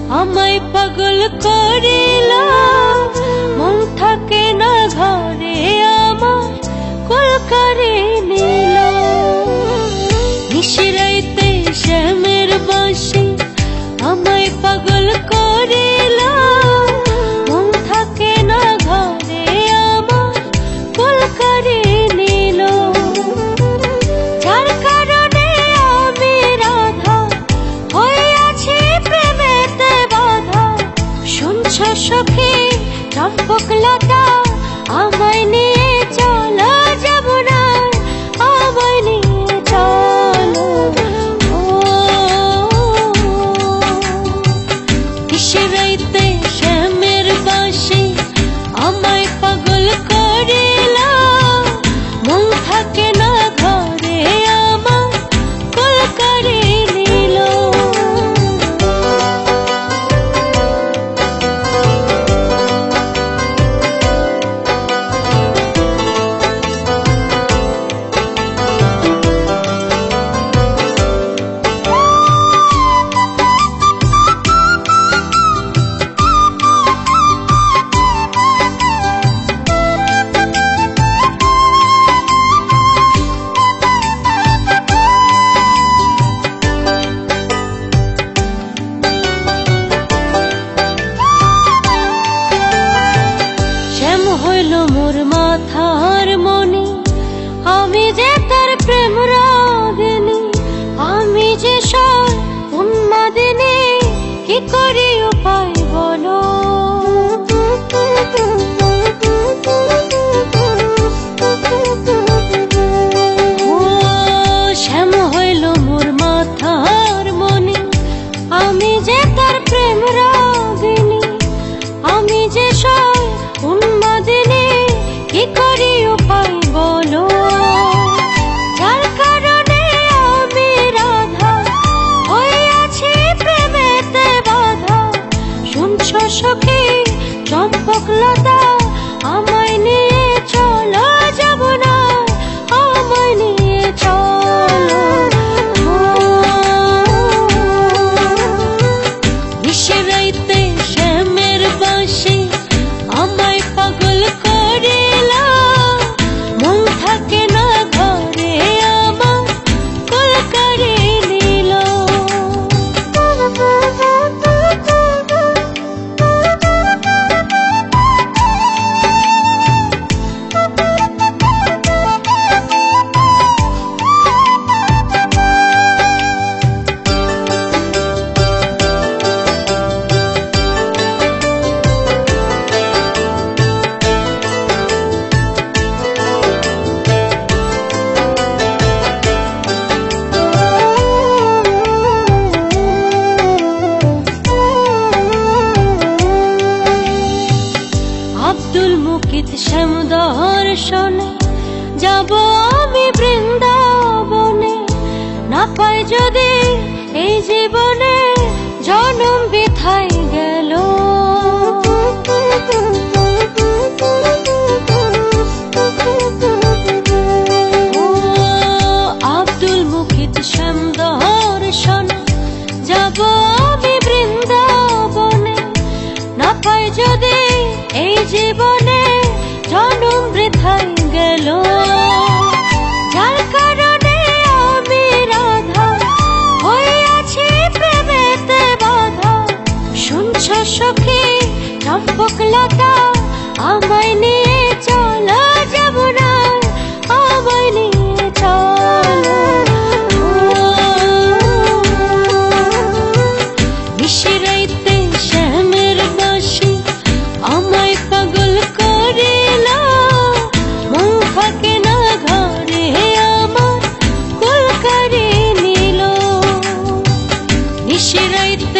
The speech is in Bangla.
আমায় পাগল করিল, মন থাকে না ঘরে আমার কুল করে নিল। নিশিরাইতে শ্যামের বাঁশি আমায় পাগল করিল, মন থাকে না ঘরে আমার কুল করে নিল। যার কারণে আমি রাধা হইয়াছি প্রেমেতে বাধা। শুনছ সখী চম্পক লতা, আমায় নিয়ে চলো যমুনা, আমায় নিয়ে চলো। নিশিরাইতে শ্যামের বাঁশি আমায় পাগল করিল, মন থাকে না ঘরে আমার কুল করে নিল। হইল মোর মাথার মনি, আমি যে তার প্রেম রাগিনী। আমি যে সর উন্মাদিনী, কি করি উপায় বলো। ও শ্যাম হইল মোর মাথার মনি, আমি যে তার প্রেম রাগিনী। আমি যে সর উন্মাদিনী, কি করি উপায় বলো। যার কারণে আমি রাধা হইয়াছি প্রেমেতে বাধা। শুনছ সখী চম্পক লতা, আমায় নিয়ে চলো যমুনা, আমায় নিয়ে চলো। নিশিরাইতে শ্যামের বাঁশি আমায় পাগল করিল, মন থাকে না ঘরে আমার কুল করে নিল। আব্দুল মুকিত শ্যাম দর্শনে যাব আমি বৃন্দাবনে। না পাই যদি এই জীবনে, জনম বৃথায় গেল। ও আব্দুল মুকিত শ্যাম দর্শনে যাব আমি বৃন্দাবনে। না পাই যদি এই জীবনে, জনম বৃথায় গেল। যার কারণে আমি রাধা হইয়াছি প্রেমেতে বাধা। শুনছ সখী চম্পক লতা, আমায় নিয়ে চলো যমুনা, আমায় নিয়ে চলো। নিশিরাইতে শ্যামের বাঁশি আমায় পাগল করিল, মন থাকে না ঘরে আমার কুল করে নিল। নিশিরাইতে